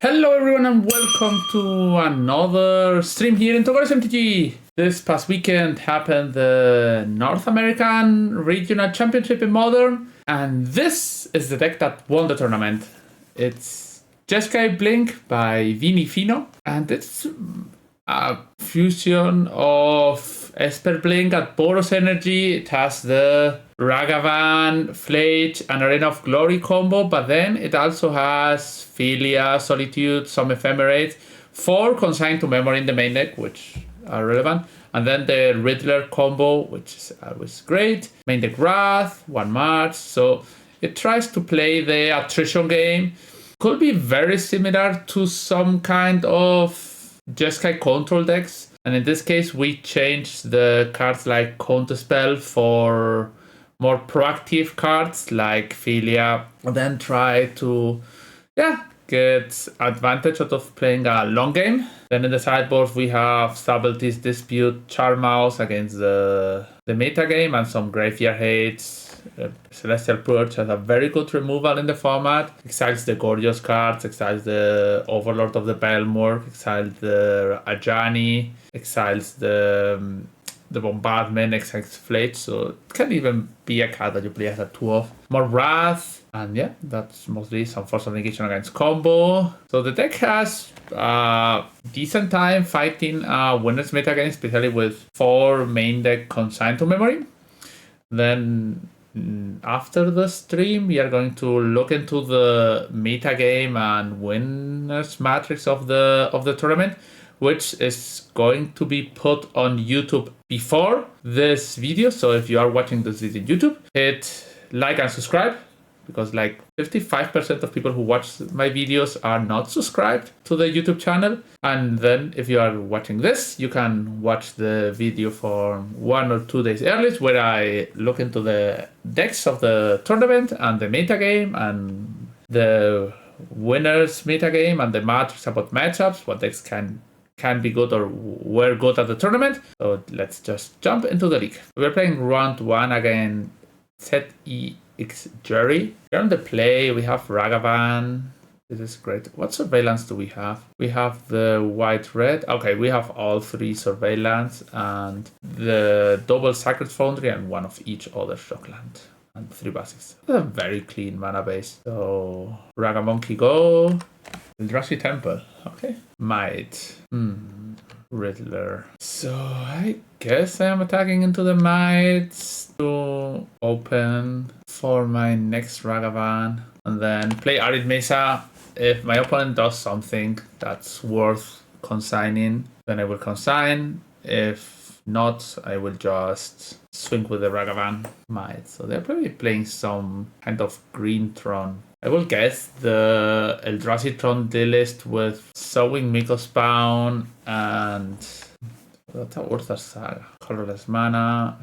Hello everyone and welcome to another stream here in Boros MTG. This past weekend happened the North American Regional Championship in Modern, and this is the deck that won the tournament. It's Jeskai Blink by Vini Fino, and it's a fusion of Esper Blink at Boros Energy. It has the Ragavan, Flage, and Arena of Glory combo, but then it also has Philia, Solitude, some Ephemerate, 4 consigned to memory in the main deck, which are relevant, and then the Riddler combo, which is always great. Main deck Wrath, 1 March, so it tries to play the attrition game. Could be very similar to some kind of Jeskai control decks, and in this case we changed the cards like Counterspell for more proactive cards like Philia, and then try to get advantage out of playing a long game. Then in the sideboard we have Subtlety's Dispute, Charmouse against the meta game, and some Graveyard Hates. Celestial Purge has a very good removal in the format. Exiles the Gorgeous cards, exiles the Overlord of the Belmore, exiles the Ajani, exiles the Bombardment, exiles Flage, so it can even be a card that you play as a 2 of. More Wrath, and yeah, that's mostly some Force of Negation against combo. So the deck has a decent time fighting winners meta game, especially with 4 main deck consigned to memory. Then after the stream, we are going to look into the meta game and winners matrix of the tournament, which is going to be put on YouTube before this video. So if you are watching this video on YouTube, hit like and subscribe, because like 55% of people who watch my videos are not subscribed to the YouTube channel. And then if you are watching this, you can watch the video for 1 or 2 days early, where I look into the decks of the tournament and the meta game and the winners meta game and the matrix about matchups, what decks can be good or were good at the tournament. So let's just jump into the league. We're playing round 1 against ZEX Jerry. Here on the play, we have Ragavan. This is great. What surveillance do we have? We have the white-red. Okay, we have all 3 surveillance and the double Sacred Foundry and 1 of each other Shockland. And 3 basics. That's a very clean mana base. So Ragamonkey go. Eldrazi Temple. Okay. Might. Riddler. So I guess I am attacking into the Mites to open for my next Ragavan. And then play Arid Mesa. If my opponent does something that's worth consigning, then I will consign. If not, I will just swing with the Ragavan Might. So they're probably playing some kind of green Tron. I will guess the Eldrazi Tron D-list with Sowing Mycospawn and that's a Urthar Saga. Colorless Mana.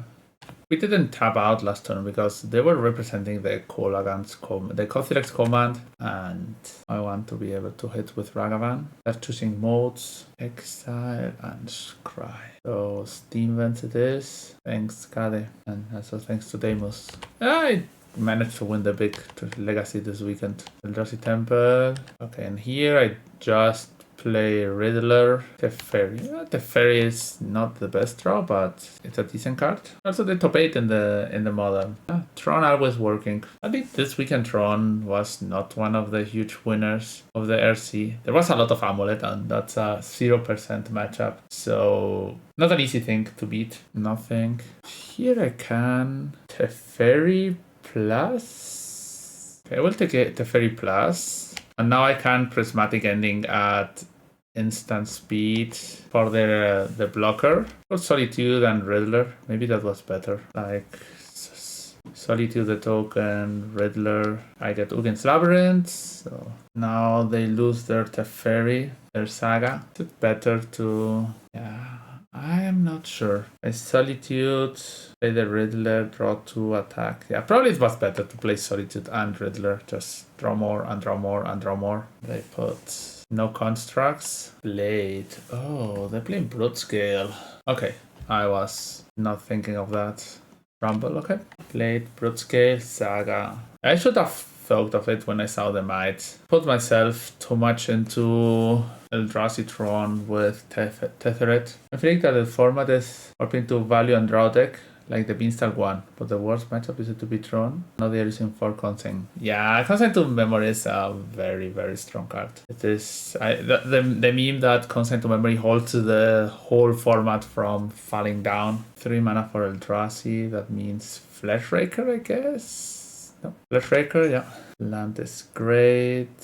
We didn't tap out last turn because they were representing the the Kothilex command, and I want to be able to hit with Ragavan. They're choosing modes, Exile and Scry. So Steam Vents it is. Thanks, Kade. And also thanks to Deimos. I managed to win the big legacy this weekend. Eldrazi Temple. Okay, and here I just play Riddler. Teferi. Teferi is not the best draw, but it's a decent card. Also the top 8 in the modern. Tron always working. I think this weekend Tron was not one of the huge winners of the RC. There was a lot of Amulet, and that's a 0% matchup. So not an easy thing to beat. Nothing. Here I can Teferi Plus. Okay, I will take it Teferi Plus. And now I can Prismatic Ending at instant speed for the blocker. For Solitude and Riddler. Maybe that was better. Like Solitude the token, Riddler. I get Ugin's Labyrinth. So now they lose their Teferi, their Saga. Is it better to... Yeah, I am not sure. I Solitude, play the Riddler, draw 2, attack. Yeah, probably it was better to play Solitude and Riddler. Just draw more and draw more and draw more. They put no constructs. Blade. Oh, they're playing Broodscale. Okay, I was not thinking of that. Rumble, okay. Blade, Broodscale, Saga. I should have thought of it when I saw the might. Put myself too much into Eldrazi Tron with Tetheret. I think that the format is hoping to value and draw deck like the Beanstalk one, but the worst matchup is it to be Tron. Now they are using 4 Consent. Yeah, Consent to Memory is a very, very strong card. It is the meme that Consent to Memory holds the whole format from falling down. 3 mana for Eldrazi, that means Fleshraker, I guess? No, Fleshraker, yeah. Land is great.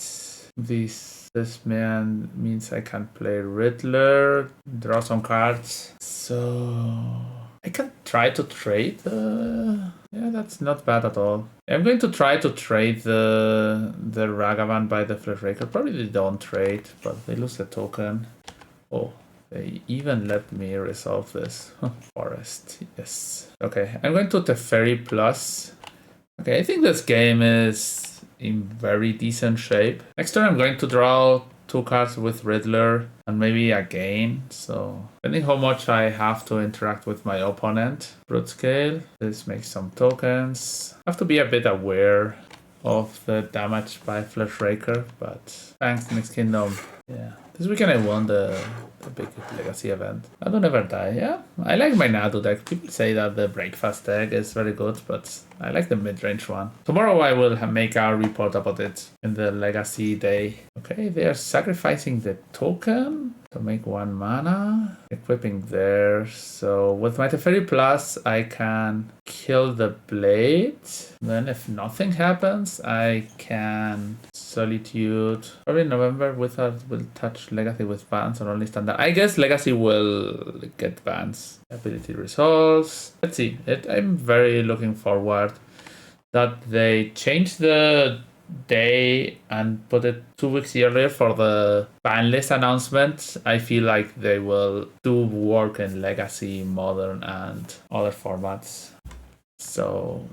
This man means I can play Riddler, draw some cards. So I can try to trade yeah, that's not bad at all. I'm going to try to trade the Ragavan by the Fleshraker. Probably they don't trade, but they lose the token. Oh, they even let me resolve this. Forest, yes. Okay, I'm going to Teferi Plus. Okay, I think this game is in very decent shape. Next turn I'm going to draw 2 cards with Riddler and maybe a gain. So depending how much I have to interact with my opponent. Broodscale. This makes some tokens. I have to be a bit aware of the damage by Fleshraker, but thanks Mixed Kingdom. Yeah. This weekend I won the big legacy event. I don't ever die. Yeah, I like my Nadu deck. People say that the Breakfast deck is very good, but I like the mid-range one. Tomorrow I will make a report about it in the legacy day. Okay, they are sacrificing the token to make 1 mana. Equipping there. So with my Teferi Plus, I can kill the blade. Then if nothing happens, I can Solitude. Probably November Wizard will touch Legacy with bans or only standard. I guess Legacy will get bans. Ability resolves. Let's see. I'm very looking forward that they changed the day and put it 2 weeks earlier for the ban list announcement. I feel like they will do work in Legacy, Modern, and other formats. So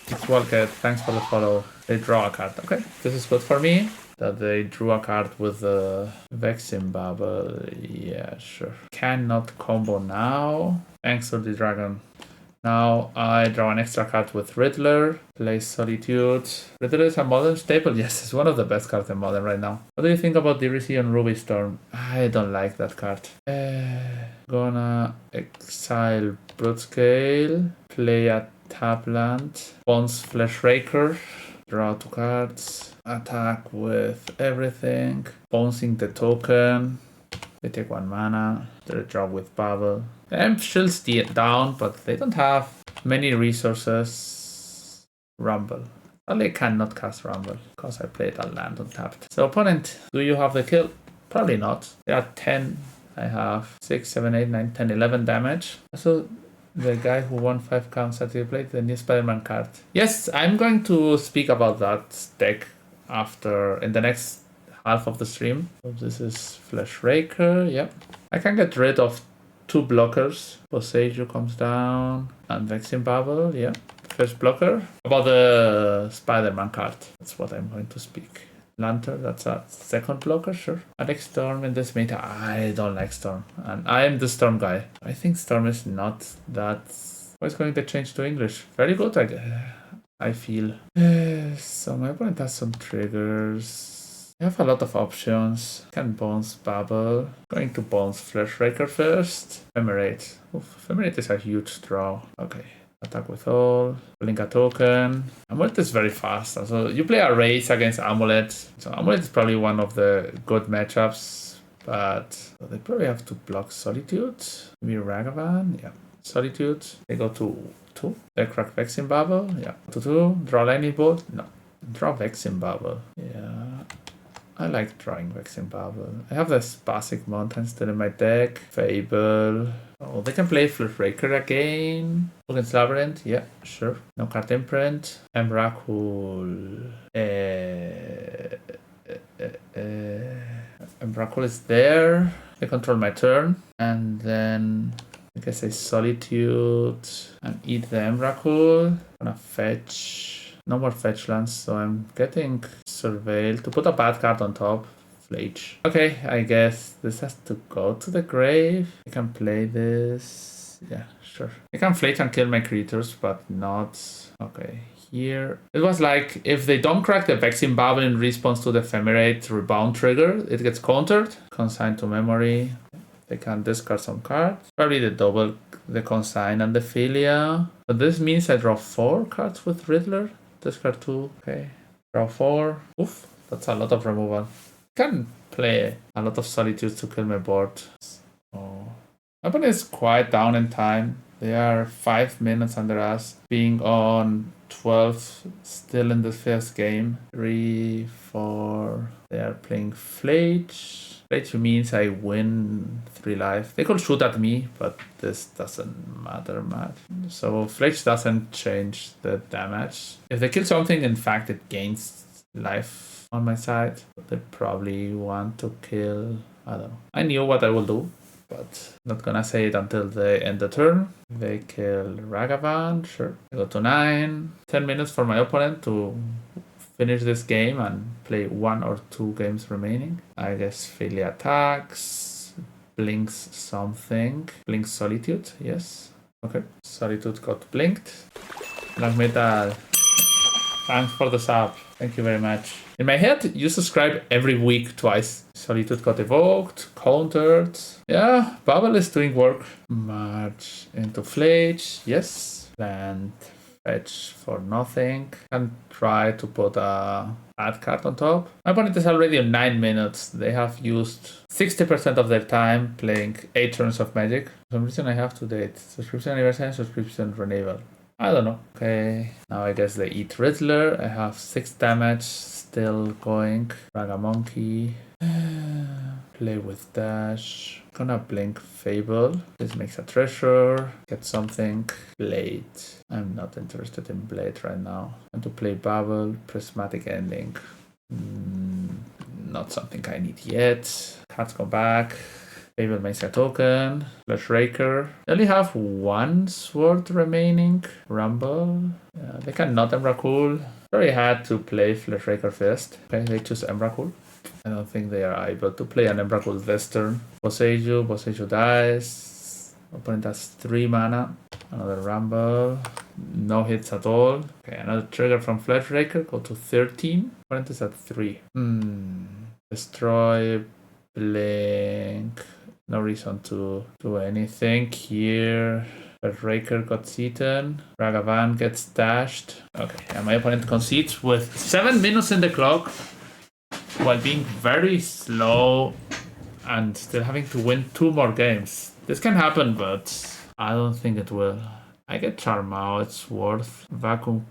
it's well good. Thanks for the follow. They draw a card. Okay, this is good for me. That they drew a card with the Vexim Bubble. Yeah, sure. Cannot combo now. Thanks to the dragon. Now I draw an extra card with Riddler. Play Solitude. Riddler is a Modern staple. Yes, it's one of the best cards in Modern right now. What do you think about Dirisi on Ruby Storm? I don't like that card. Gonna exile Broodscale. Play a tap land. Bones Fleshraker. Draw 2 cards. Attack with everything. Bouncing the token. They take 1 mana. They draw with Bubble. I'm still down, but they don't have many resources. Rumble. Only cannot cast Rumble because I played a land untapped. So opponent, do you have the kill? Probably not. They are 10. I have 6, 7, 8, 9, 10, 11 damage. So the guy who won 5 counts at the plate, the new Spider-Man card. Yes, I'm going to speak about that deck in the next half of the stream. So this is Fleshraker. Yep. I can get rid of 2 blockers. Boseiju comes down. And Vexim Bubble. Yeah. First blocker. About the Spider-Man card. That's what I'm going to speak. Lantern, that's a second blocker, sure. I like Storm in this meta. I don't like Storm. And I am the Storm guy. I think Storm is not that... What's going to change to English? Very good, I feel. So my opponent has some triggers. I have a lot of options. Can Bones Bubble. Going to Bones Fleshraker first. Ephemerate. Ephemerate is a huge draw. Okay. Attack with all. Blink a token. Amulet is very fast. So you play a race against Amulet. So Amulet is probably one of the good matchups. But they probably have to block Solitude. Maybe Ragavan. Yeah. Solitude. They go to 2. They crack Vexim Bubble. Yeah. 2. Draw Lightning Bolt. No. Draw Vexim Bubble. Yeah. I like drawing Vexim Bubble. I have the Spasic Mountain still in my deck. Fable. Oh, they can play Fleshraker again. Against Labyrinth. Yeah, sure. No card imprint. Emrakul. Emrakul is there. They control my turn. And then I guess I Solitude and eat the Emrakul. Gonna fetch. No more fetch lands, so I'm getting Surveil to put a bad card on top. Flage. Okay, I guess this has to go to the grave. I can play this. Yeah, sure. I can flate and kill my creatures, but not... Okay, here... It was like, if they don't crack the Vexing Bubble in response to the Ephemerate rebound trigger, it gets countered. Consign to memory. They can discard some cards. Probably the double, the Consign and the Philia. But this means I draw 4 cards with Riddler. Discard 2, okay. Draw 4. Oof, that's a lot of removal. Can play a lot of Solitudes to kill my board. Oh. My opponent is quite down in time. They are 5 minutes under us, being on 12, still in the first game. 3, 4. They are playing Flage. Flage means I win 3 life. They could shoot at me, but this doesn't matter much. So Flage doesn't change the damage. If they kill something, in fact, it gains life on my side. But they probably want to kill... I don't know. I knew what I will do, but not gonna say it until they end the turn. They kill Ragavan, sure. I go to 9. 10 minutes for my opponent to finish this game and play 1 or 2 games remaining. I guess Philia attacks, blinks something. Blinks Solitude, yes. Okay, Solitude got blinked. Black Metal, thanks for the sub. Thank you very much. In my head, you subscribe every week twice. Solitude got evoked, countered. Yeah, Bubble is doing work. March into Flage, yes. Land fetch for nothing. And try to put a bad card on top. My opponent is already on 9 minutes. They have used 60% of their time playing 8 turns of Magic. For some reason I have to date. Subscription anniversary, subscription renewal. I don't know. Okay, now I guess they eat Riddler. I have 6 damage still going. Ragamonkey. Play with Dash. Gonna blink Fable. This makes a treasure. Get something. Blade. I'm not interested in Blade right now. And to play Bubble. Prismatic Ending. Not something I need yet. Cards go back. Fable makes a token. Flash Raker. They only have 1 sword remaining. Rumble. They can not Emrakul. Very hard to play Flash Raker first. Okay, they choose Emrakul. I don't think they are able to play an Emrakul this turn. Boseiju dies. Opponent has 3 mana. Another Rumble. No hits at all. Okay, another trigger from Flash Raker. Go to 13. Opponent is at 3. Destroy. Blink. No reason to do anything here. But Raker got eaten. Ragavan gets dashed. Okay, and my opponent concedes with 7 minutes in the clock while being very slow and still having to win 2 more games. This can happen, but I don't think it will. I get Charmao, it's worth. Vacuum.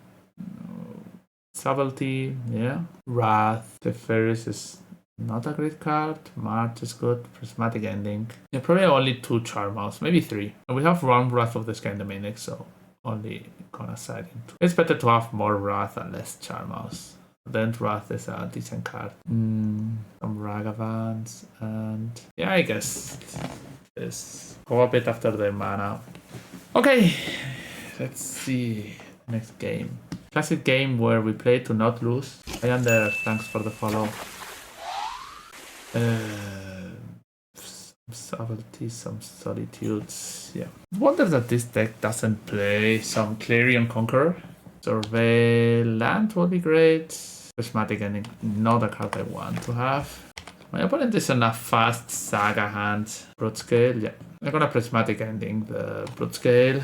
Subtlety, yeah. Wrath. The Ferris is not a great card. March is good. Prismatic Ending. Yeah, probably only 2 Charmaus, maybe 3. And we have 1 Wrath of this kind of Dominic, so only gonna side into. It's better to have more Wrath and less Charmaus. Then Wrath is a decent card. Some Ragavans, and yeah, I guess this go a bit after the mana. Okay, let's see next game. Classic game where we play to not lose. I am there. Thanks for the follow. Some subtlety, some solitudes. Yeah. Wonder that this deck doesn't play some Clarion Conqueror. Survey land would be great. Prismatic Ending, not a card I want to have. My opponent is in a fast Saga hand. Broodscale, yeah. I'm gonna Prismatic Ending the Broodscale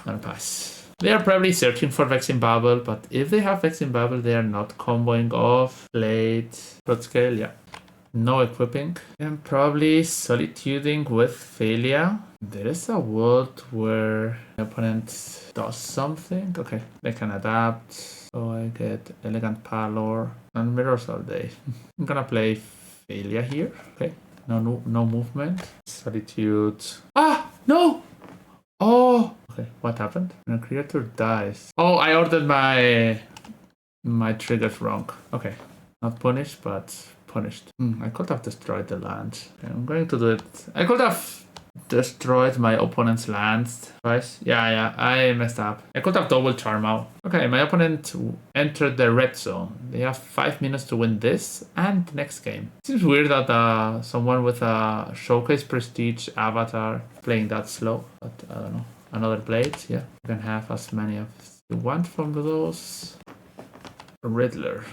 and pass. They are probably searching for Vexing Bubble, but if they have Vexing Bubble, they are not comboing off. Blade, Broodscale, yeah. No equipping. I'm probably solituding with Philia. There is a world where the opponent does something. Okay, they can adapt. So I get Elegant Pallor and Mirrors all day. I'm gonna play Philia here. Okay, no movement. Solitude. Ah, no! Oh! Okay, what happened? When a creature dies. Oh, I ordered my triggers wrong. Okay, not punished, but punished. I could have destroyed the land. Okay, I'm going to do it. I could have destroyed my opponent's lands twice. Yeah, I messed up. I could have double charm out. Okay, my opponent entered the red zone. They have 5 minutes to win this and the next game. Seems weird that someone with a showcase prestige avatar playing that slow, but I don't know. Another blade, yeah. You can have as many as you want from those. Riddler.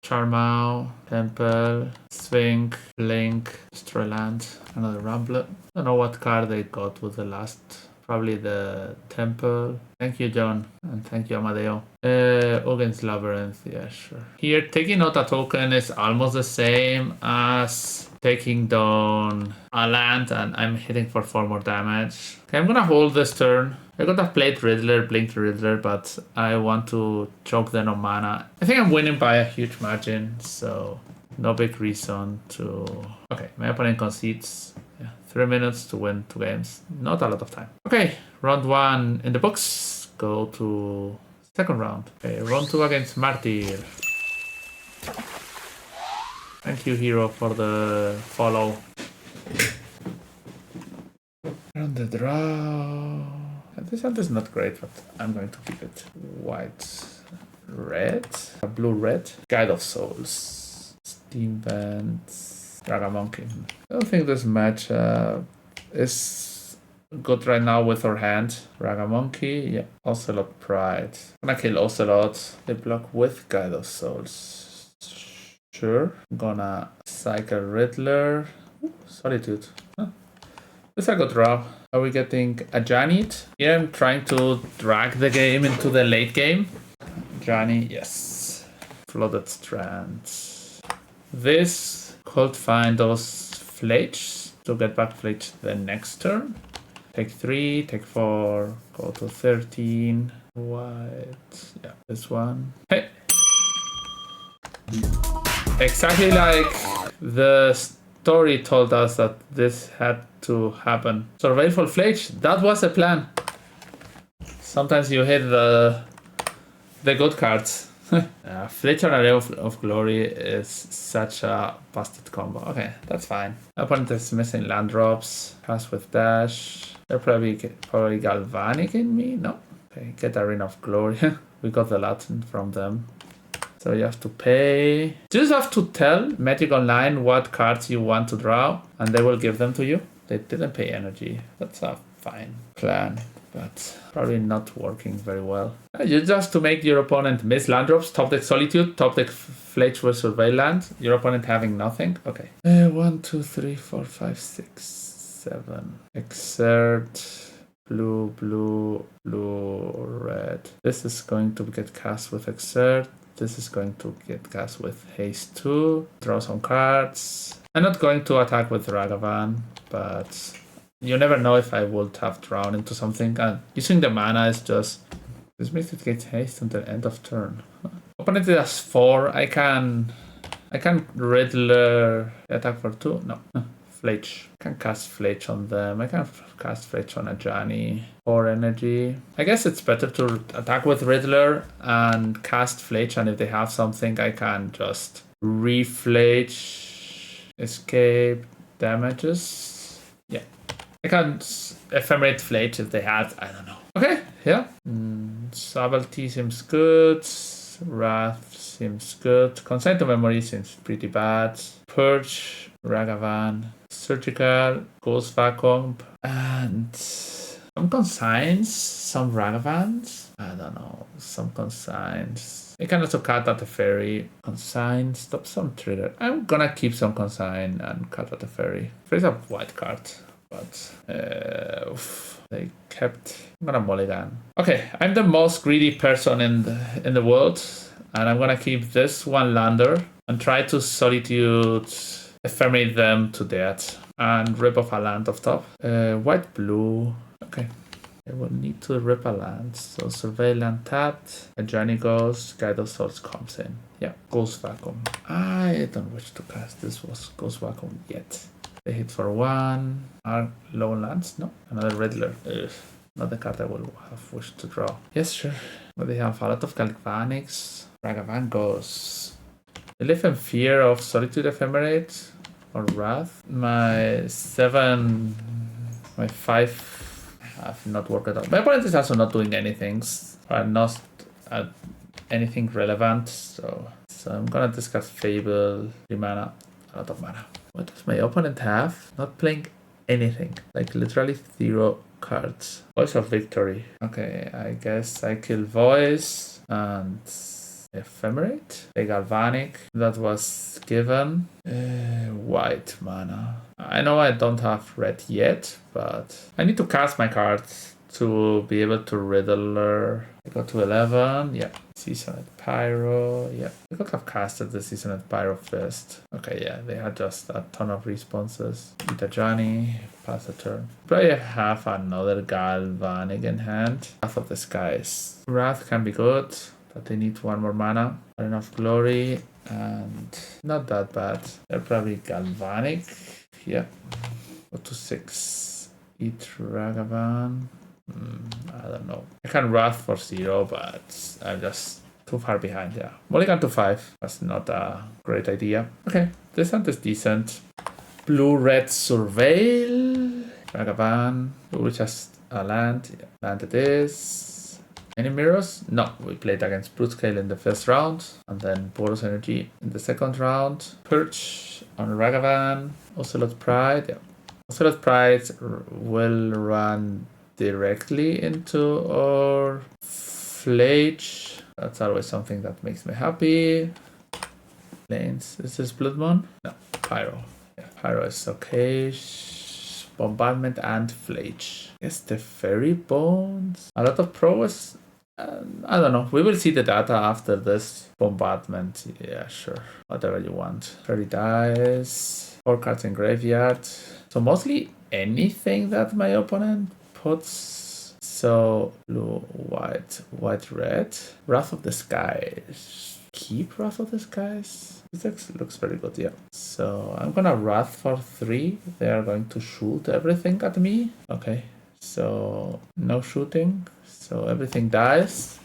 Charmau, Temple, Swing, Blink, Destroy Land, another Rambler. I don't know what card they got with the last. Probably the Temple. Thank you, John. And thank you, Amadeo. Ogin's Labyrinth. Yeah, sure. Here, taking out a token is almost the same as taking down a land, and I'm hitting for 4 more damage. Okay, I'm gonna hold this turn. I could have played Riddler, Blinked Riddler, but I want to choke them on mana. I think I'm winning by a huge margin, so no big reason to... Okay, my opponent concedes. Yeah, 3 minutes to win 2 games. Not a lot of time. Okay, round 1 in the books. Go to second round. Okay, round 2 against Martyr. Thank you, Hero, for the follow. On the draw... This hand is not great, but I'm going to keep it white, red, blue, red. Guide of Souls, Steam Vents, Dragon Monkey. I don't think this match is good right now with our hand. Dragon Monkey, yeah. Ocelot Pride. I'm gonna kill Ocelot. They block with Guide of Souls. Sure. I'm gonna cycle Riddler. Ooh, Solitude. Huh. This is a good draw. Are we getting a Janit? Here I'm trying to drag the game into the late game. Jani, yes. Flooded Strands. This could find those Fletch to get back Fletch the next turn. Take 3, take 4, go to 13. White. Yeah, this one. Hey! Exactly like the story told us that this had to happen. Survival Fletch, that was the plan. Sometimes you hit the good cards. Fletch on Array of Glory is such a busted combo. Okay, that's fine. Opponent is missing land drops. Pass with dash. They're probably Galvanic in me? No. Okay, get Arena of Glory. We got the Latin from them. So you have to pay. You just have to tell Magic Online what cards you want to draw, and they will give them to you. They didn't pay energy. That's a fine plan, but probably not working very well. You just to make your opponent miss land drops, top deck Solitude, top deck Fletch with Survey Land, your opponent having nothing. Okay. 1, 2, 3, 4, 5, 6, 7. Exert. Blue, blue, blue, red. This is going to get cast with Exert. This is going to get cast with Haste 2. Draw some cards. I'm not going to attack with Ragavan, but you never know if I would have drawn into something. And using the mana is just... This makes it get haste until end of turn. Opponent has 4. I can Riddler attack for 2. No. Fletch. I can cast Fletch on them. I can cast Fletch on a Johnny. 4 energy. I guess it's better to attack with Riddler and cast Fletch, and if they have something, I can just re-Fletch. Escape damages. Yeah. I can ephemerate Fletch if they had. I don't know. Okay, yeah. Subtlety seems good. Wrath seems good. Consign to Memory seems pretty bad. Purge, Ragavan, Surgical, Ghost Vacuum, and some consigns, some Ragavans. I don't know. Some consigns. I can also cut out the fairy. Consign, stop some trigger. I'm gonna keep some consign and cut out the fairy. Fairy's a white card, but they kept. I'm gonna mulligan. Okay, I'm the most greedy person in the world, and I'm gonna keep this one lander and try to Solitude, ephemerate them to death, and rip off a land off top. White, blue. Okay. I will need to rip a land. So Survey Land tapped. A Journey goes. Guide of Souls comes in. Yeah. Ghost Vacuum. I don't wish to cast this was Ghost Vacuum yet. They hit for 1. Are low lands? No. Another Riddler. Ugh. Not the card I will have wished to draw. Yes, sure. But they have a lot of Galvanics. Ragavan goes. They live in fear of Solitude Ephemerate or Wrath. My 7 My 5 have not worked out. My opponent is also not doing anything, or not anything relevant. So I'm gonna discuss Fable, 3 mana, a lot of mana. What does my opponent have? Not playing anything. Like literally 0 cards. Voice of Victory. Okay, I guess I kill Voice and Ephemerate. A Galvanic. That was given. White mana. I know I don't have red yet, but I need to cast my cards to be able to Riddler. I got to 11. Yeah. Seasoned Pyro. Yeah. I could have casted the Seasoned Pyro first. Okay, yeah. They had just a ton of responses. Itajani. Pass the turn. Probably have another Galvanic in hand. Wrath of the Skies. Wrath can be good, but they need 1 more mana. Not enough Glory. And not that bad. They're probably Galvanic. Yeah. Go to 6. Eat Ragavan. I don't know. I can Wrath for 0, but I'm just too far behind. Yeah. Mulligan to 5. That's not a great idea. Okay. This hand is decent. Blue-red Surveil. Ragavan. Blue just a land. Yeah. Land it is. Any mirrors? No. We played against Broodscale in the first round. And then Boros Energy in the second round. Perch on Ragavan. Ocelot Pride. Yeah. Ocelot Pride will run directly into our Flage. That's always something that makes me happy. Lanes. Is this Blood Moon? No. Pyro. Yeah, Pyro is okay. Bombardment and Flage. Yes, the Fairy Bones. A lot of prowess. I don't know. We will see the data after this bombardment. Yeah, sure. Whatever you want. 30 dice. 4 cards in graveyard. So mostly anything that my opponent puts. So blue, white, red. Wrath of the Skies. Keep Wrath of the Skies. This looks very good, yeah. So I'm gonna Wrath for 3. They are going to shoot everything at me. Okay. So no shooting. So everything dies.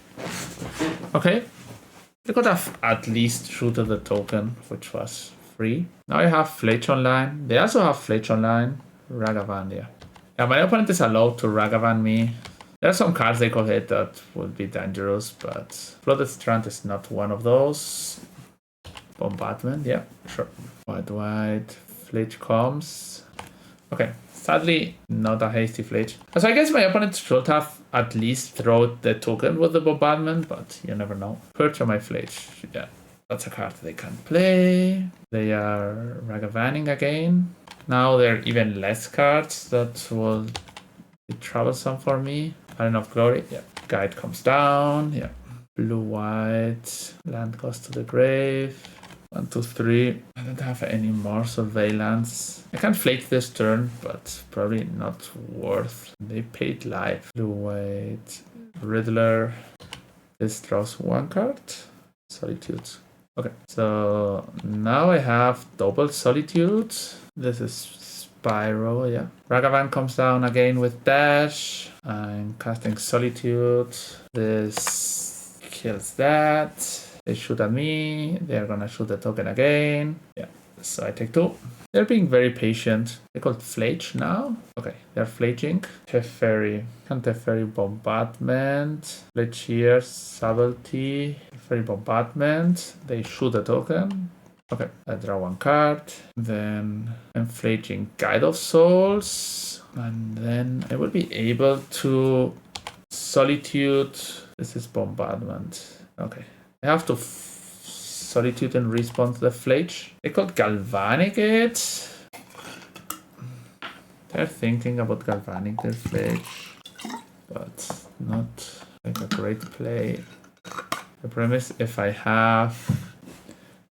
Okay. They could have at least shooted the token, which was free. Now I have Flage online. They also have Flage online. Ragavan, yeah. Yeah, my opponent is allowed to Ragavan me. There are some cards they could hit that would be dangerous, but Flooded Strand is not one of those. Bombardment, yeah, sure. White, Flage comes. Okay, sadly, not a hasty Flage. So I guess my opponent should have at least thrown the token with the Bombardment, but you never know. Perch on my Flage, yeah. That's a card they can play. They are Ragavaning again. Now there are even less cards that will be troublesome for me. Not enough Glory, yeah. Guide comes down, yeah. Blue, white, land goes to the grave. 1, 2, 3. I don't have any more surveillance. I can flake this turn, but probably not worth. They paid life. Blue, white, Riddler. This draws 1 card. Solitude. Okay, so now I have double Solitude. This is Spyro, yeah. Ragavan comes down again with Dash. I'm casting Solitude. This kills that. They shoot at me. They're gonna shoot the token again. Yeah, so I take 2. They're being very patient. They called Flage now. Okay, they're flaging. Teferi. Can Teferi Bombardment. Flage here. Subtlety. Teferi Bombardment. They shoot the token. Okay, I draw 1 card. Then I'm flaging Guide of Souls. And then I will be able to Solitude. This is Bombardment. Okay. I have to Solitude and respawn to the Flage. They could Galvanic it. They're thinking about Galvanic their Flage, but not like a great play. The premise, if I have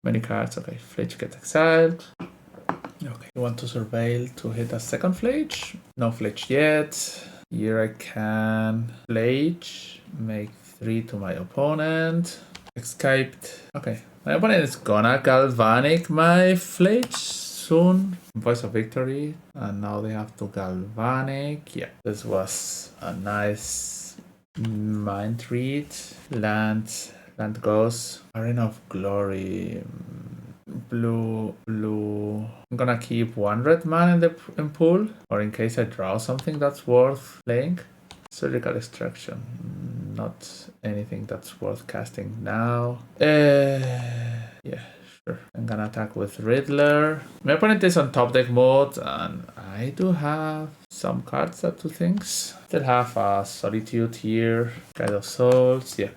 many cards, okay, Flage gets exiled. Okay, you want to surveil to hit a second Flage? No Flage yet. Here I can Flage, make 3 to my opponent. Escaped. Okay, my opponent is gonna Galvanic my Flage soon. Voice of Victory. And now they have to Galvanic. Yeah, this was a nice mind read. Land goes. Arena of Glory. blue. I'm gonna keep one red mana in pool, or in case I draw something that's worth playing. Surgical extraction, not anything that's worth casting now. Yeah, sure. I'm gonna attack with Riddler. My opponent is on top deck mode, and I do have some cards that do things. Still have a Solitude here, Guide of Souls, yeah.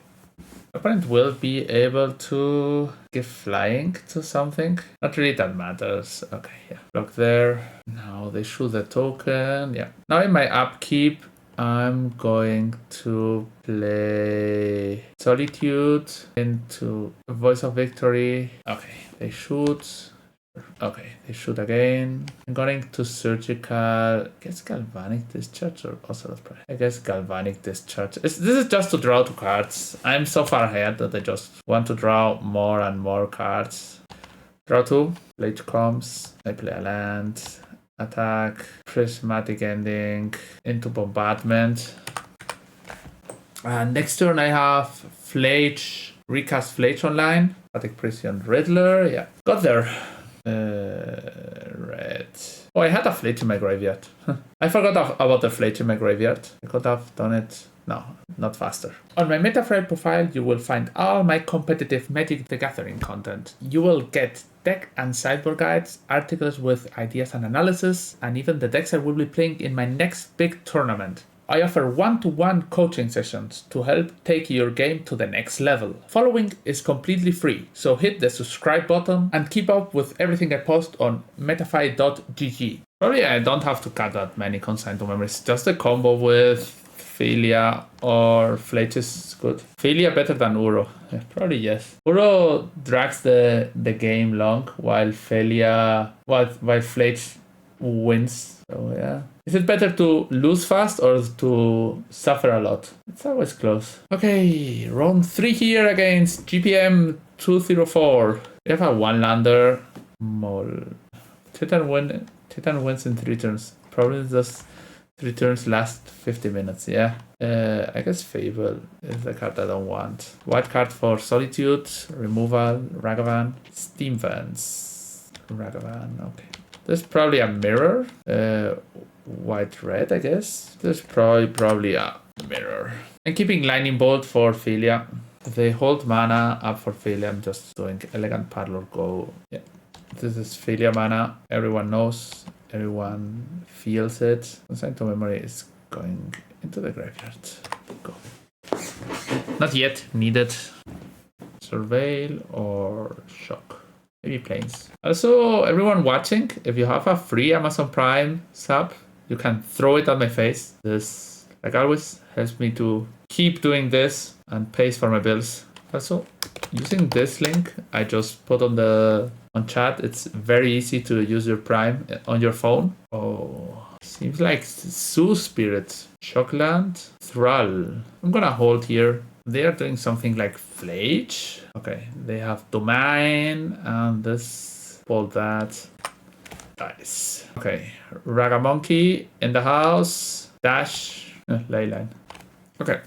My opponent will be able to give flying to something. Not really that matters. Okay, yeah. Block there. Now they shoot the token. Yeah. Now in my upkeep, I'm going to play Solitude into Voice of Victory. Okay, they shoot. Okay, they shoot again. I'm going to Surgical. I guess Galvanic Discharge or also I guess Galvanic Discharge. This is just to draw 2 cards. I'm so far ahead that I just want to draw more and more cards. Draw 2. Blade comes. I play a land. Attack. Prismatic Ending into Bombardment. And next turn I have Flage. Recast Flage online. Static Prison Riddler. Yeah, got there. Red. Oh, I had a Flage in my graveyard. I forgot about the Flage in my graveyard. I could have done it. No, not faster. On my Metafrail profile, you will find all my competitive Magic the Gathering content. You will get deck and sideboard guides, articles with ideas and analysis, and even the decks I will be playing in my next big tournament. I offer one-to-one coaching sessions to help take your game to the next level. Following is completely free, so hit the subscribe button and keep up with everything I post on metafy.gg. Probably I don't have to cut that many consigned to memories, just a combo with Philia or Flage is good. Philia better than Uro? Yeah, probably yes. Uro drags the game long while Philia, while Flage wins. So yeah. Is it better to lose fast or to suffer a lot? It's always close. Okay, round 3 here against GPM 204. We have a 1-lander. Mole. Titan wins in 3 turns. Probably just 3 turns last 50 minutes, yeah. I guess Fable is the card I don't want. White card for Solitude, Removal, Ragavan, Steam Vents. Ragavan, okay. There's probably a mirror. White-red, I guess. There's probably a mirror. I'm keeping Lightning Bolt for Philia. If they hold mana up for Philia, I'm just doing Elegant Parlor Go. Yeah. This is Philia mana. Everyone knows. Everyone feels it. Consign to memory is going into the graveyard. Go. Not yet needed. Surveil or Shock. Maybe Plains. Also, everyone watching, if you have a free Amazon Prime sub, you can throw it at my face. This, like always, helps me to keep doing this and pays for my bills. Also, using this link I just put on chat, it's very easy to use your Prime on your phone. Oh, seems like Zoo Spirit, Shockland, Thrall. I'm gonna hold here. They are doing something like Flage. Okay, they have Domain and this, pull that. Nice. Okay, Ragamonkey in the house. Dash, Leyline. Okay,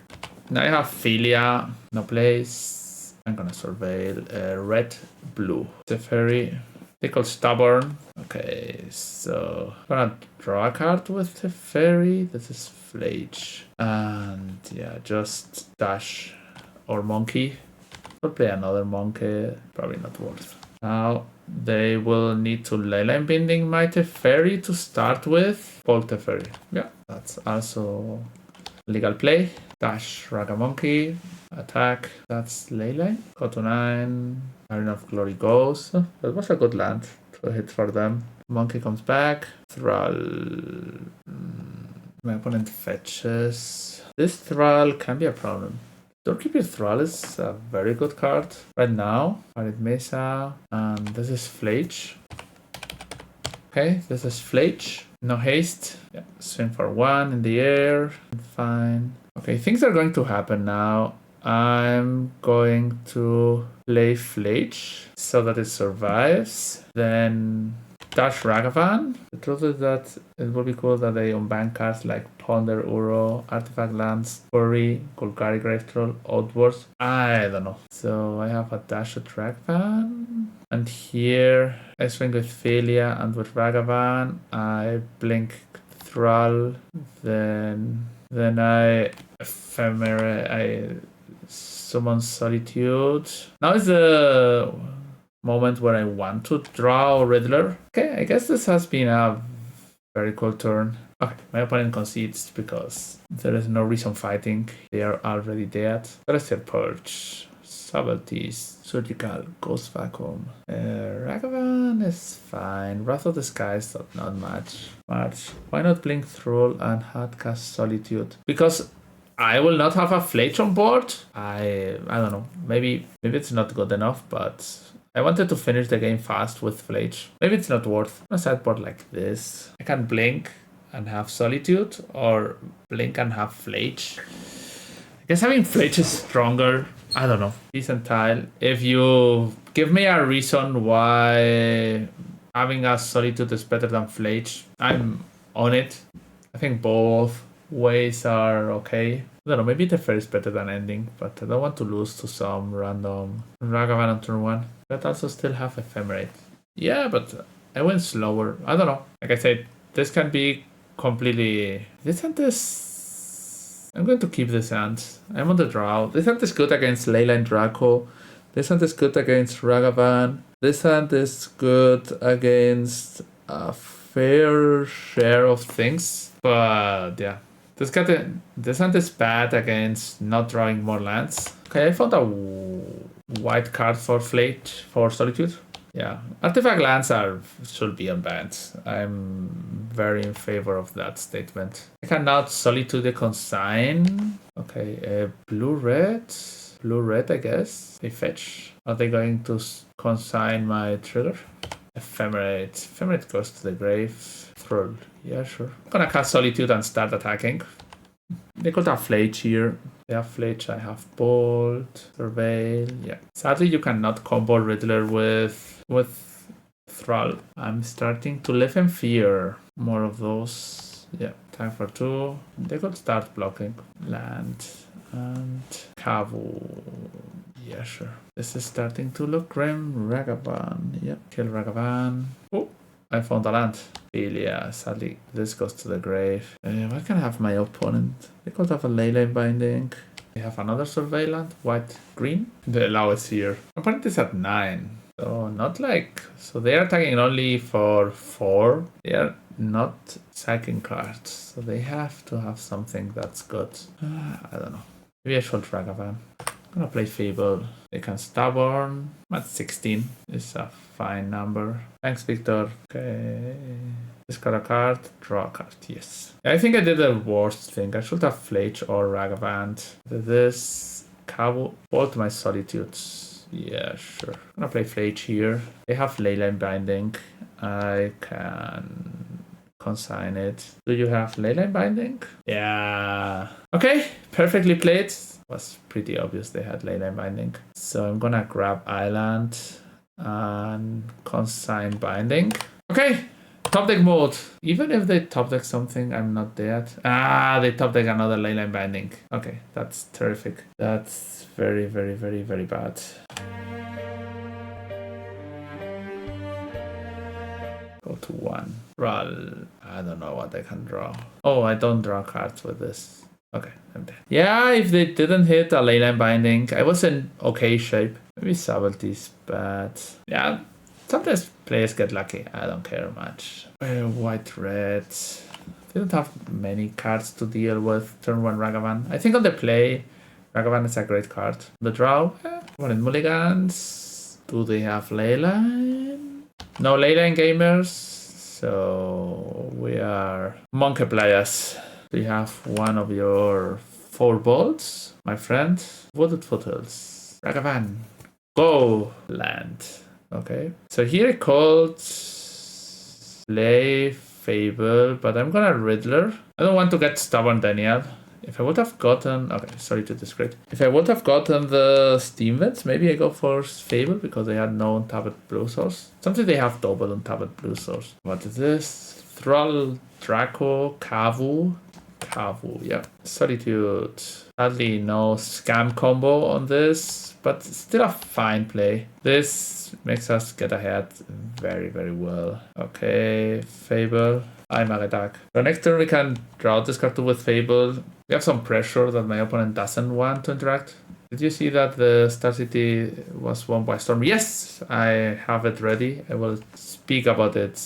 now I have Philia, no place. I'm gonna surveil red, blue. Teferi, they call Stubborn. Okay, so I'm gonna draw a card with Teferi. This is Flage. And yeah, just Dash or Monkey. I'll play another Monkey, probably not worth. Now they will need to Leyline Binding my Teferi to start with. Pull Teferi. Yeah, that's also legal play. Dash Ragamonkey. Attack. That's Leyline. Go to 9. Arena of Glory goes. That was a good land to hit for them. Monkey comes back. Thrall. My opponent fetches. This Thrall can be a problem. Doorkeeper Thrall is a very good card right now. Arid Mesa. And this is Flage. Okay, this is Flage. No haste. Yeah, swing for 1 in the air. Fine. Okay, things are going to happen now. I'm going to play Flage so that it survives. Then dash Ragavan. The truth is that it would be cool that they unban cards like Ponder, Uro, Artifact Lands, Furry, Golgari Grave Troll, Outwards. I don't know. So I have a dash at Ragavan. And here I swing with Philia and with Ragavan. I blink Thrall. Then I summon Solitude. Now is the moment where I want to draw Riddler. Okay, I guess this has been a very cool turn. Okay, my opponent concedes because there is no reason fighting. They are already dead. Celestial Purge, Subtleties, Surgical, Ghost Vacuum. Ragavan is fine. Wrath of the Skies, not much. Why not Blink Thrall and Hardcast Solitude? Because I will not have a Fletch on board. I don't know. Maybe it's not good enough, but I wanted to finish the game fast with Fletch. Maybe it's not worth a sideboard like this. I can Blink and have Solitude, or Blink and have Fletch. I guess having Fletch is stronger. I don't know. Decent tile. If you give me a reason why having a Solitude is better than Fletch, I'm on it. I think both ways are okay. I don't know, maybe the first is better than ending, but I don't want to lose to some random Ragavan on turn 1. But also still have Ephemerate. Yeah, but I went slower. I don't know. Like I said, this can be completely... This hand is... I'm going to keep this hand. I'm on the draw. This hand is good against Leyline Draco. This hand is good against Ragavan. This hand is good against a fair share of things. But yeah. This hand is bad against not drawing more lands. Okay, I found a white card for Fletch, for Solitude. Yeah, Artifact Lands should be unbanned. I'm very in favor of that statement. I cannot Solitude the Consign. Okay, blue-red, I guess. They fetch. Are they going to consign my trigger? Ephemerate. Ephemerate goes to the grave. Thrall. Yeah, sure. I'm gonna cast Solitude and start attacking. They could have Fletch here. They have Fletch, I have Bolt, Surveil. Yeah. Sadly, you cannot combo Riddler with Thrall. I'm starting to live in fear. More of those. Yeah. Time for 2. They could start blocking. Land and Kavu. Yeah, sure. This is starting to look grim. Ragavan. Yep. Kill Ragavan. Oh, I found a land. Yeah, sadly, this goes to the grave. What can I have my opponent? They could have a Leyline Binding. They have another Surveillant. White, green. The allow is here. My opponent is at 9. So not like... So they are attacking only for 4. They are not sacking cards. So they have to have something that's good. I don't know. Maybe I should Ragavan. I'm gonna play Fable. They can Stubborn. At 16 is a fine number. Thanks, Victor. Okay. Discard a card. Draw a card. Yes. I think I did the worst thing. I should have Fletch or Ragavan. This Cabo. Both my Solitudes. Yeah, sure. I'm gonna play Fletch here. They have Leyline Binding. I can consign it. Do you have Leyline Binding? Yeah. Okay. Perfectly played. Was pretty obvious they had Leyline Binding. So I'm gonna grab Island and consign Binding. Okay, top deck mode. Even if they top deck something, I'm not dead. They top deck another Leyline Binding. Okay, that's terrific. That's very, very, very, very bad. Go to 1. Roll. I don't know what I can draw. Oh, I don't draw cards with this. Okay, I'm dead. Yeah, if they didn't hit a Leyline Binding, I was in okay shape. Maybe Subtleties, but yeah, sometimes players get lucky. I don't care much. White, red. They don't have many cards to deal with. Turn 1 Ragavan. I think on the play, Ragavan is a great card. The draw, one in mulligans. Do they have Leyline? No Leyline gamers. So we are monkey players. We have one of your 4 bolts, my friend. Wooded Foothills. Ragavan. Go. Land. Okay. So here I called play Fable, but I'm gonna Riddler. I don't want to get Stubborn Daniel. If I would have gotten... Okay, sorry to discredit. If I would have gotten the Steam Vents, maybe I go for Fable because they had no untapped blue source. Something they have double untapped blue source. What is this? Thrall, Draco, Kavu. Yeah. Solitude. Sadly, no scam combo on this, but still a fine play. This makes us get ahead very, very well. Okay, Fable. I'm attack. So next turn we can draw this card too with Fable. We have some pressure that my opponent doesn't want to interact. Did you see that the Star City was won by Storm? Yes, I have it ready. I will speak about it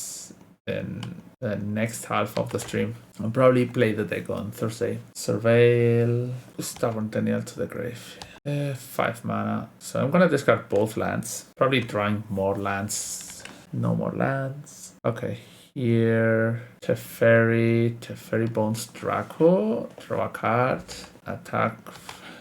in the next half of the stream. I'll probably play the deck on Thursday. Surveil, Stubborn Daniel to the grave. 5 mana. So I'm gonna discard both lands. Probably drawing more lands. No more lands. Okay. Here, Teferi Bones Draco, draw a card, attack,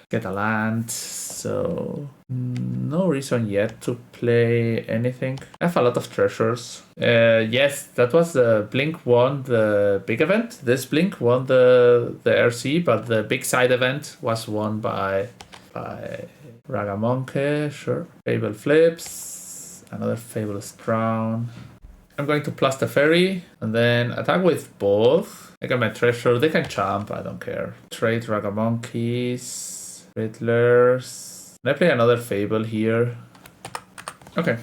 get a land, so no reason yet to play anything. I have a lot of treasures. Yes, that was the Blink won the big event. This Blink won the RC, but the big side event was won by Ragamonke, sure. Fable flips, another Fable is drown. I'm going to plus the Fairy and then attack with both. I got my treasure. They can jump. I don't care. Trade Ragamonkeys, Riddlers. And I play another Fable here. Okay.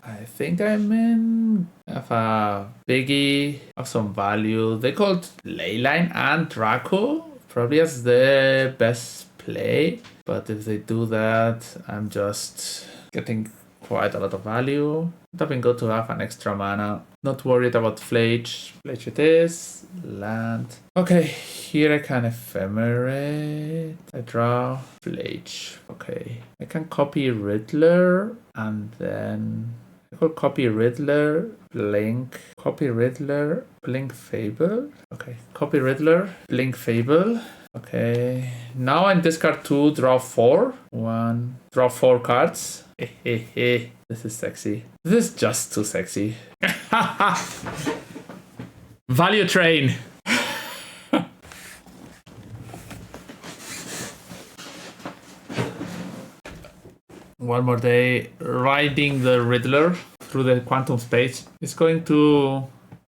I think I'm in. I have a Biggie of some value. They called Leyline and Draco. Probably as the best play. But if they do that, I'm just getting quite a lot of value. It would have been good to have an extra mana. Not worried about Flage. Flage it is. Land. Okay, here I can Ephemerate. I draw Flage. Okay. I can copy Riddler and then I could copy Riddler, Blink. Copy Riddler, Blink Fable. Okay. Copy Riddler, Blink Fable. Okay. Now I discard 2, draw 4. 1. Draw 4 cards. This is sexy. This is just too sexy. Value train. One more day riding the Riddler through the quantum space. It's going to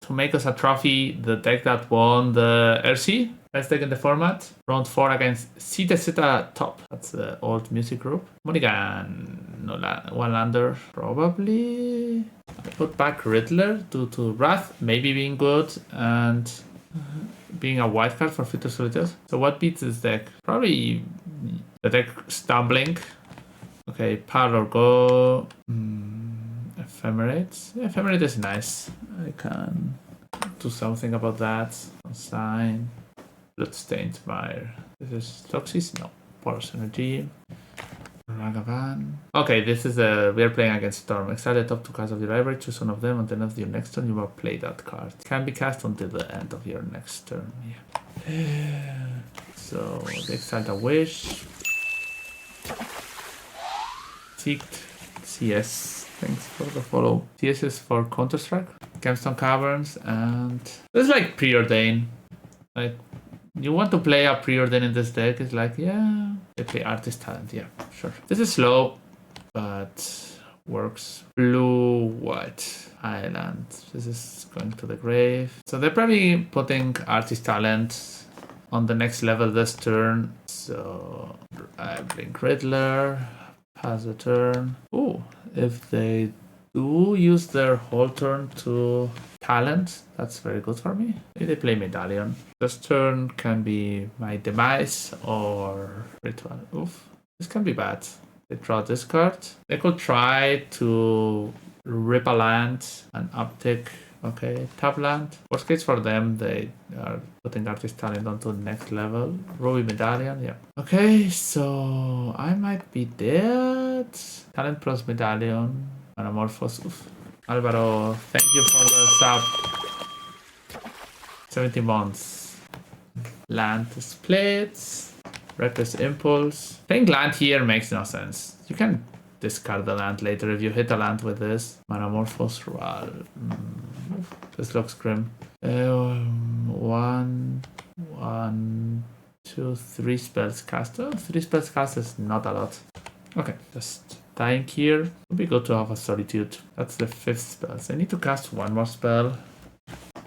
make us a trophy. The deck that won the RC. Best deck in the format. Round 4 against Sita Sita Top. That's the old music group. Mulligan. No one lander. Probably. I put back Riddler due to Wrath. Maybe being good. And being a white card for future soldiers. So what beats this deck? Probably the deck Stumbling. Okay, Power or Go. Ephemerate. Yeah, Ephemerate is nice. I can do something about that. Sign. Bloodstained Fire. This is Toxis? No. Boros Energy. Ragavan. Okay, this is we are playing against Storm. Exile the top 2 cards of your library, choose one of them, and then of your next turn you will play that card. Can be cast until the end of your next turn. Yeah. So they exile a Wish. Seeked. CS. Thanks for the follow. CS is for Counter-Strike. Gemstone Caverns, and this is like Preordain. Like, you want to play a Preordain in this deck, it's like, yeah, they play Artist Talent, yeah, sure. This is slow, but works. Blue, white, Island. This is going to the grave. So they're probably putting Artist Talent on the next level this turn. So I Blink Riddler, pass the turn. Ooh, if they do use their whole turn to talent, that's very good for me. If they play Medallion, this turn can be my demise or ritual. Oof, this can be bad. They draw this card. They could try to rip a land and uptick. Okay, tap land. Worst case for them, they are putting Artist Talent onto the next level. Ruby Medallion, yeah. Okay, so I might be dead. Talent plus Medallion. Anamorphos. Oof. Alvaro, thank you for the sub. 70 months. Land splits. Reckless Impulse. Playing land here makes no sense. You can discard the land later if you hit a land with this. Manamorphos. This looks grim. 1, 1, 2, 3 spells cast. Oh, 3 spells cast is not a lot. Okay, just dying here. It would be good to have a Solitude. That's the 5th spell. So I need to cast one more spell.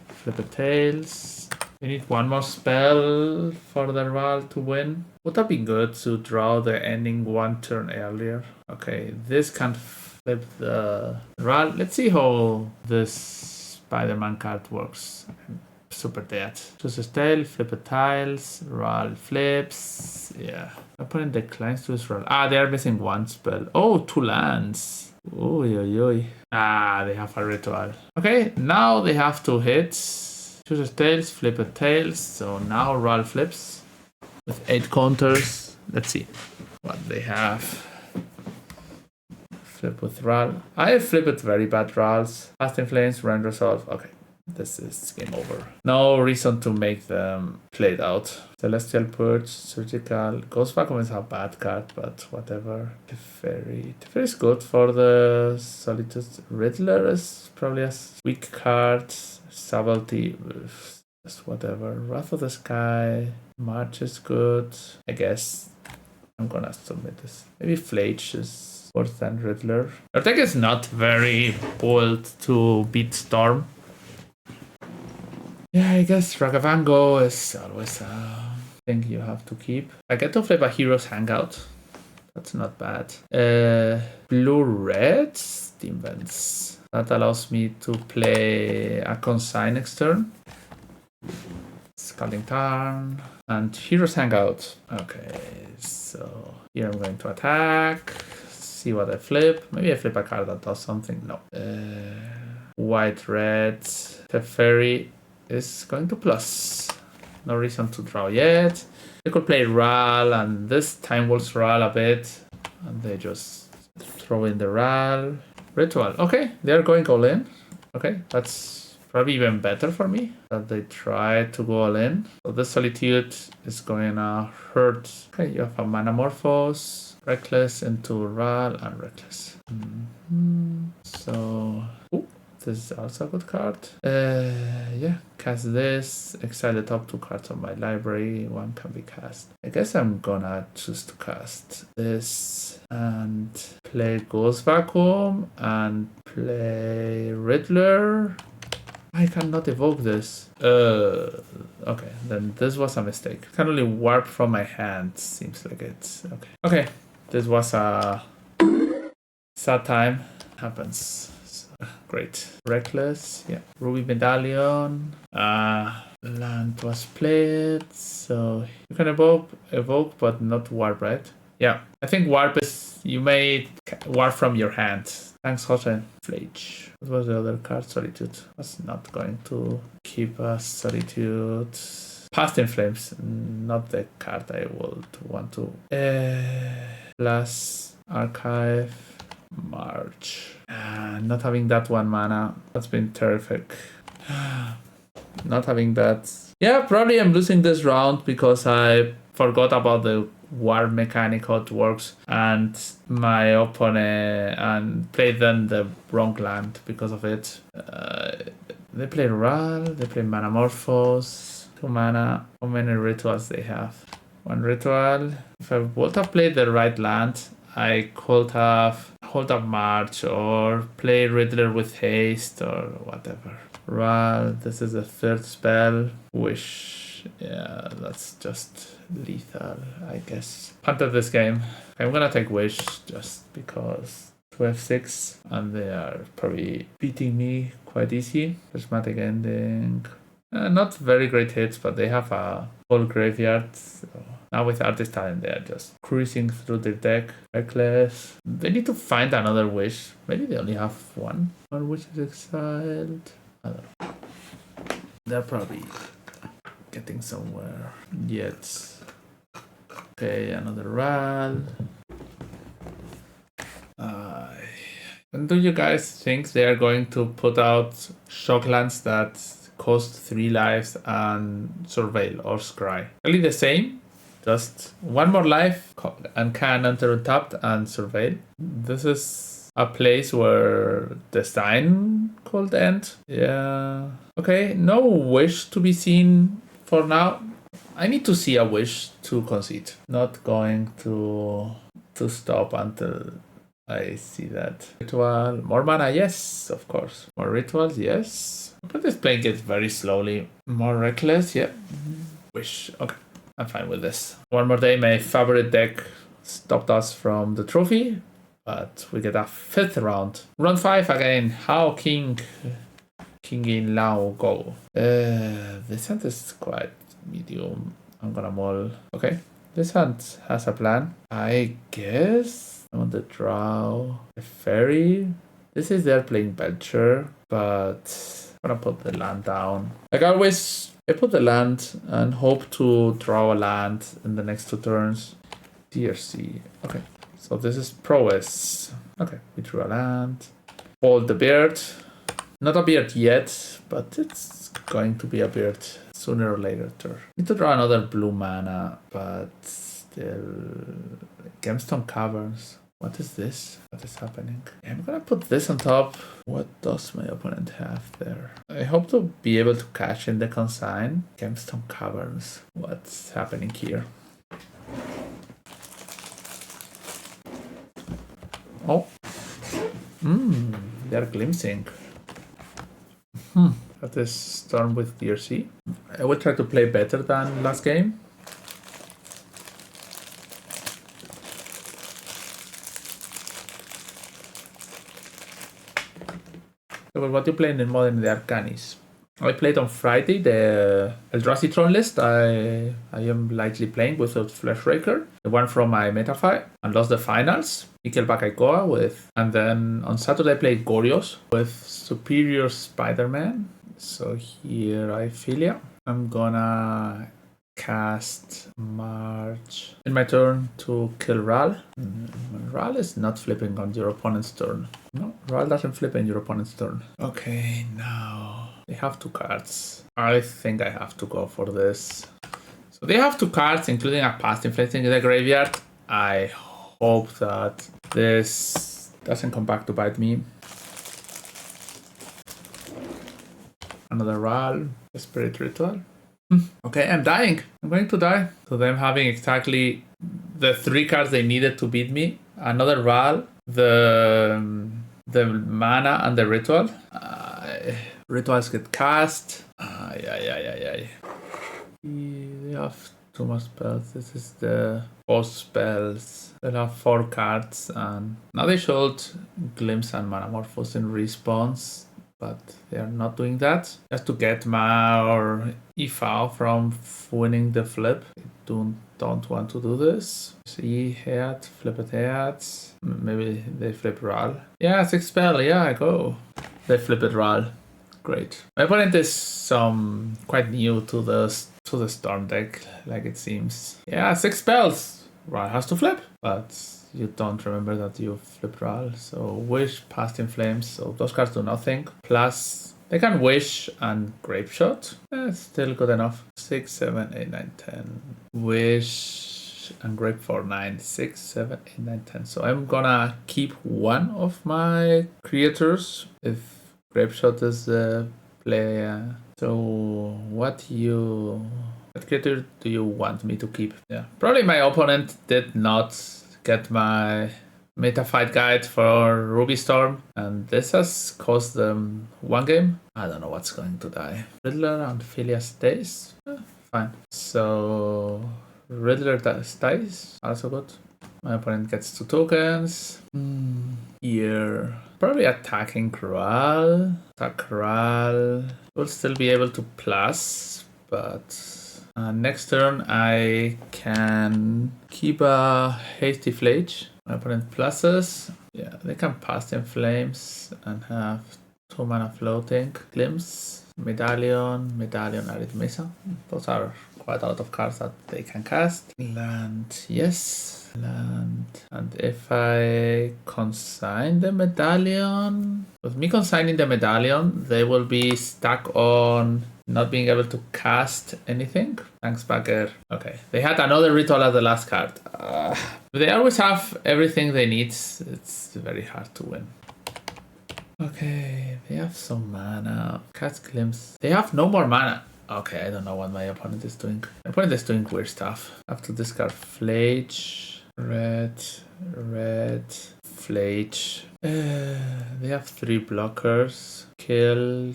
Flip a tails. I need one more spell for the Ral to win. Would that be good to draw the ending one turn earlier? Okay, this can flip the Ral. Let's see how this Spider-Man card works. I'm super dead. Choose a tail, flip a tiles, Ral flips. Yeah. Opponent declines to his Ral. Ah, they are missing one spell. Oh, 2 lands. Oy, oy, oy. Ah, they have a ritual. Okay, now they have to hit. Choose a tails, flip a tails. So now Ral flips with 8 counters. Let's see what they have. Flip with Ral. I flip with very bad Rals. Fast in Flames, Rend Resolve. Okay, this is game over. No reason to make them play it out. Celestial Purge, Surgical. Ghost Vacuum is a bad card, but whatever. Teferi is good for the Solitude. Riddler is probably a weak card. Subtlety, just whatever. Wrath of the Sky. March is good. I guess I'm gonna submit this. Maybe Flage is worse than Riddler. Our deck is not very bold to beat Storm. Yeah, I guess Ragavango is always a thing you have to keep. I get to flip a Hero's Hangout. That's not bad. Blue-red Steam Vents. That allows me to play a Consign next turn. Scalding Tarn. And Hero's Hangout. Okay, so here I'm going to attack. See what I flip. Maybe I flip a card that does something. No. White-red. Teferi is going to plus. No reason to draw yet. They could play Ral and this TimeBolt Ral a bit. And they just throw in the Ral. Ritual. Okay, they're going all in. Okay, that's probably even better for me that they try to go all in. So this Solitude is going to hurt. Okay, you have a Manamorphose, Reckless into Ral and Reckless. So, ooh, this is also a good card. Yeah, cast this, exile the top 2 cards of my library. One can be cast. I guess I'm gonna choose to cast this and play Ghost Vacuum and play Riddler. I cannot evoke this. Okay, then this was a mistake. Can only warp from my hand. Seems like it's okay. Okay, this was a sad time. Happens. Great. Reckless. Yeah. Ruby Medallion. Land was played. So you can evoke, but not warp, right? Yeah. I think warp is you may warp from your hand. Thanks, Jose. Flage. What was the other card? Solitude. Was not going to keep us Solitude. Past in Flames. Not the card I would want to. Plus Archive. March. Not having that 1 mana. That's been terrific. Not having that. Yeah, probably I'm losing this round because I forgot about the war mechanic, how it works, and my opponent and played then the wrong land because of it. They play Ral, they play Manamorphose, 2 mana. How many rituals they have? 1 ritual. If I would have played the right land, I could have hold up March or play Riddler with haste or whatever. Ral, this is a 3rd spell. Wish. Yeah, that's just lethal, I guess. Punted this game. I'm gonna take Wish just because 12-6 and they are probably beating me quite easy. Prismatic Ending. Not very great hits, but they have a whole graveyard. So now with Artist Talent, they are just cruising through their deck. Reckless. They need to find another Wish. Maybe they only have one. One Wish is exiled. I don't know. They're probably getting somewhere yet. Okay, another Ral. And do you guys think they are going to put out Shocklands that cost 3 lives and Surveil or Scry? Really the same, just 1 more life and can enter untapped and Surveil. This is a place where the Stein could end. Yeah. Okay, no Wish to be seen for now. I need to see a wish to concede. Not going to stop until I see that. Ritual, more mana, yes, of course. More rituals, yes. But this playing it very slowly. More reckless, yeah. Wish, okay. I'm fine with this. One more day, my favorite deck stopped us from the trophy. But we get a 5th round. Round 5 again. How King in Lao go? This hand is quite medium. I'm gonna mull. Okay. This hand has a plan. I guess I want to draw a fairy. This is their playing Belcher, but I'm gonna put the land down. Like always, I put the land and hope to draw a land in the next 2 turns. DRC. Okay. So this is prowess. Okay, we drew a land. Hold the beard. Not a beard yet, but it's going to be a beard sooner or later. Need to draw another blue mana, but still... Gemstone Caverns. What is this? What is happening? I'm gonna put this on top. What does my opponent have there? I hope to be able to cash in the consign. Gemstone Caverns. What's happening here? Oh. They're glimpsing. That is Storm with DRC. I will try to play better than last game. So what you playing in Modern the Arcanis? I played on Friday the Eldrazi Tron list. I am lightly playing with a Fleshraker, the one from my Metafy, and lost the finals. Nickelback Ikoa with, and then on Saturday I played Gorios with Superior Spider-Man. So here I Philia. I'm gonna cast March in my turn to kill Ral. Ral is not flipping on your opponent's turn. No, Ral doesn't flip in your opponent's turn. Okay, now they have 2 cards. I think I have to go for this. So they have 2 cards, including a past inflicting in the graveyard. I hope that this doesn't come back to bite me. Another Ral, a Spirit Ritual. Okay, I'm dying. I'm going to die. So them having exactly the 3 cards they needed to beat me. Another Ral, the mana and the ritual. Rituals get cast. They have too much spells. This is the boss spells. They have 4 cards, and now they showed Glimpse and Manamorphose in response, but they are not doing that. Just to get more EFAO from winning the flip. I don't want to do this. See head, flip it head. Maybe they flip Ral. Yeah, 6 spell. Yeah, I go. They flip it Ral. Great. My opponent is quite new to the Storm deck, like it seems. Yeah, 6 spells. Ral has to flip, but you don't remember that you flipped Ral. So Wish, Past in Flames. So those cards do nothing. Plus they can Wish and Grape Shot. Still good enough. 6, 7, 8, 9, 10. Wish and Grape for 9. 6, 7, 8, 9, 10. So I'm gonna keep one of my creators if Grape Shot is the play. So what creature do you want me to keep? Yeah, probably my opponent did not get my meta fight guide for Ruby Storm, and this has cost them 1 game. I don't know what's going to die. Riddler and Philia stays. Fine. So Riddler dies. Also good. My opponent gets 2 tokens. Here. Probably attacking Kral. Attack Kral. Will still be able to plus, but next turn I can keep a Hasty Flage. My opponent pluses. Yeah, they can Past in Flames and have 2 mana floating. Glimpse, Medallion, Arithmesa. Those are quite a lot of cards that they can cast. Land, yes. Land. And if I consign the Medallion, with me consigning the Medallion, they will be stuck on not being able to cast anything. Thanks, Bagger. Okay, they had another ritual as the last card. They always have everything they need. It's very hard to win. Okay, they have some mana. Cast Glimpse. They have no more mana. Okay, I don't know what my opponent is doing. My opponent is doing weird stuff. I have to discard Flage, red, Flage. They have 3 blockers. Kill,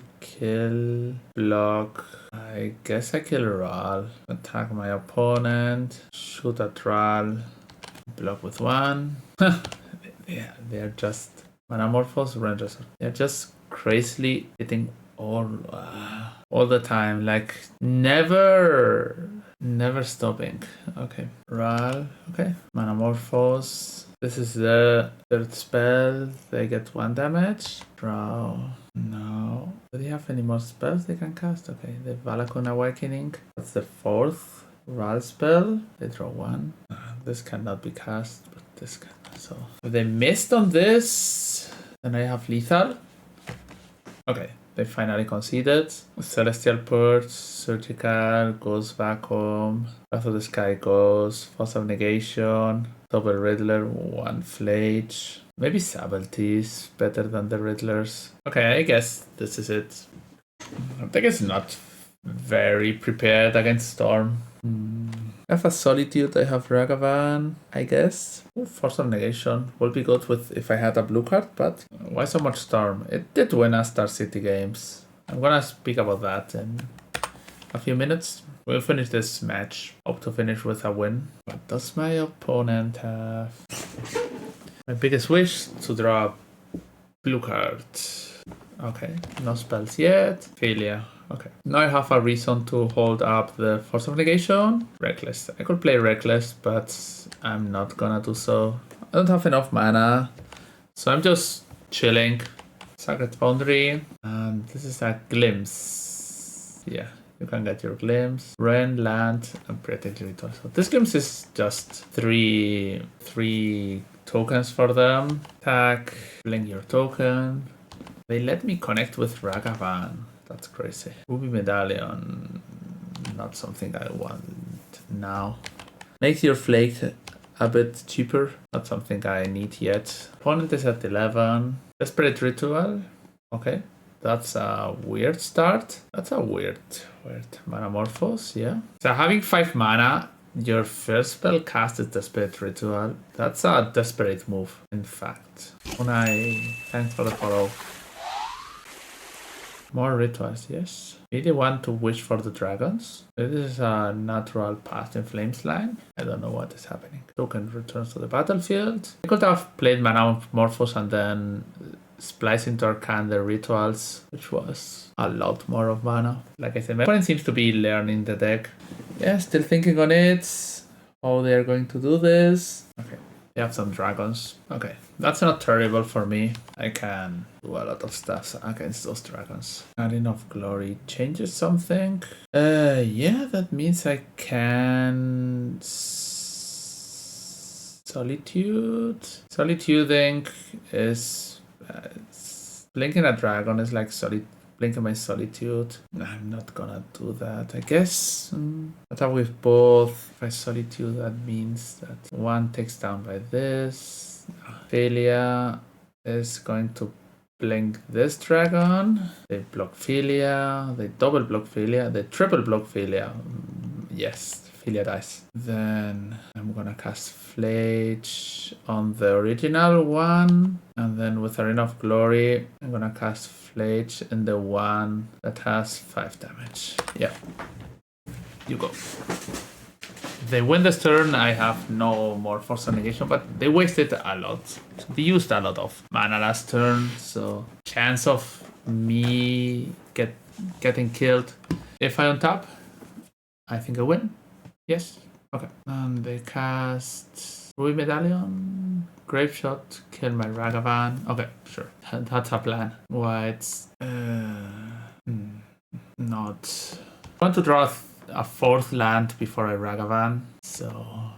block. I guess I kill Ral. Attack my opponent. Shoot at Ral. Block with 1. Yeah, they're just Manamorphose, Rangers. They're just crazily hitting all the time, like never stopping. Okay, Ral. Okay, Manamorphose. This is the 3rd spell. They get 1 damage. Draw. No. Do they have any more spells they can cast? Okay, the Valakun Awakening. That's the 4th Ral spell. They draw 1. This cannot be cast, but this can. So if they missed on this, then I have lethal. Okay, they finally conceded. Celestial Purge, Surgical, goes Vacuum, Wrath of the Sky goes, Force of Negation, Double Riddler, 1 Flage. Maybe Sabeltees, better than the Riddlers. Okay, I guess this is it. I think it's not very prepared against Storm. I have a Solitude, I have Ragavan, I guess. Ooh, Force of Negation will be good with if I had a blue card, but why so much Storm? It did win us Star City games. I'm gonna speak about that in a few minutes. We'll finish this match. Hope to finish with a win. What does my opponent have? My biggest wish to draw a blue card. Okay, no spells yet. Failure. Okay, now I have a reason to hold up the Force of Negation. Reckless. I could play Reckless, but I'm not gonna do so. I don't have enough mana, so I'm just chilling. Sacred Foundry, and this is a Glimpse. Yeah, you can get your Glimpse. Rain, Land, and Protect Ritual. So this Glimpse is just three tokens for them. Attack, blink your token. They let me connect with Ragavan. That's crazy. Ruby Medallion, not something I want now. Makes your flake a bit cheaper, not something I need yet. Opponent is at 11. Desperate Ritual, okay. That's a weird start. That's a weird Manamorphose, yeah. So having 5 mana, your first spell cast is Desperate Ritual. That's a desperate move, in fact. Unai, thanks for the follow. More rituals, yes. Really want to wish for the dragons. This is a natural Past in Flames line. I don't know what is happening. Token returns to the battlefield. I could have played Manamorphose and then splice into Arcane the rituals, which was a lot more of mana. Like I said, my opponent seems to be learning the deck. Yeah, still thinking on it. How they are going to do this. Okay. They have some dragons. Okay, that's not terrible for me. I can do a lot of stuff against those dragons. Garden of Glory changes something. Yeah, that means I can Solitude. Solituding is blinking a dragon is like blinking my Solitude. I'm not gonna do that, I guess. Attack with both. If I Solitude, that means that 1 takes down by this. Philia is going to blink this dragon. They block Philia. They double block Philia. They triple block Philia. Yes, Philia dies. Then I'm gonna cast Flage on the original one. And then with Arena of Glory, I'm gonna cast Flage in the one that has 5 damage. Yeah. You go. If they win this turn, I have no more Force of Negation, but they wasted a lot. They used a lot of mana last turn, so chance of me getting killed. If I untap, I think I win. Yes. Okay. And they cast Ruby Medallion, Grave Shot, kill my Ragavan. Okay, sure. That's a plan. White's not. I want to draw a 4th land before I Ragavan, so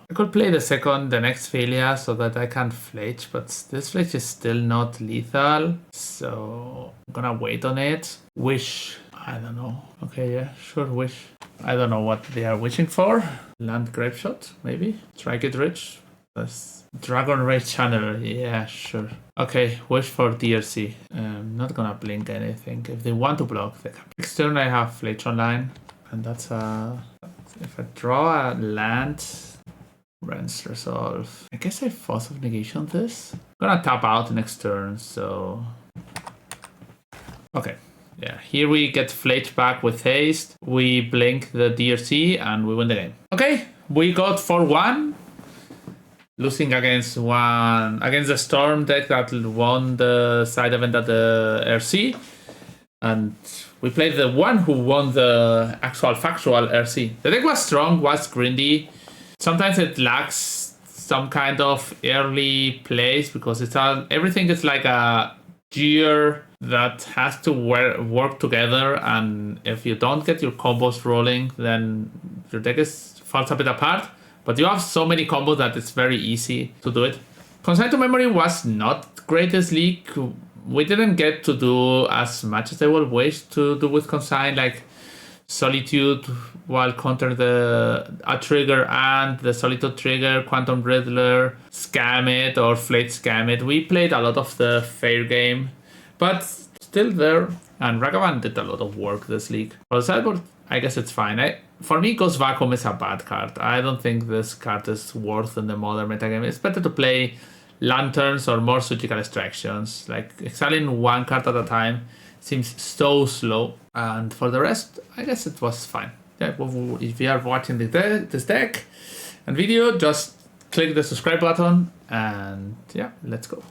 I could play the next Philia so that I can Flage, but this Flage is still not lethal, so I'm gonna wait on it. Wish. I don't know. Okay, yeah, sure, wish. I don't know what they are wishing for. Land Grave Shot, maybe. Strike it rich. That's Dragon Rage Channel. Yeah, sure. Okay, wish for DRC. Not gonna blink anything. If they want to block, they can. Next turn I have Flage online. And that's if I draw a land, Rents resolve. I guess I force of negation this. I'm gonna tap out next turn, so okay. Yeah, here we get Fletch back with haste. We blink the DRC and we win the game. Okay, we got 4-1. Losing against the Storm deck that won the side event at the RC. And we played the one who won the actual factual RC. The deck was strong, was grindy. Sometimes it lacks some kind of early plays because everything is like a gear that has to work together, and if you don't get your combos rolling, then your deck falls a bit apart. But you have so many combos that it's very easy to do it. Consign to Memory was not great this league. We didn't get to do as much as I would wish to do with Consign, like Solitude while counter a trigger and the Solitude trigger, Quantum Riddler, Scam It or Flayed Scam It. We played a lot of the fair game, but still there. And Ragavan did a lot of work this league. For the sideboard, I guess it's fine. For me, Ghost Vacuum is a bad card. I don't think this card is worth in the modern metagame. It's better to play Lanterns or more surgical extractions. Like exiling one card at a time seems so slow. And for the rest, I guess it was fine. Yeah, if you are watching this deck and video, just click the subscribe button and yeah, let's go.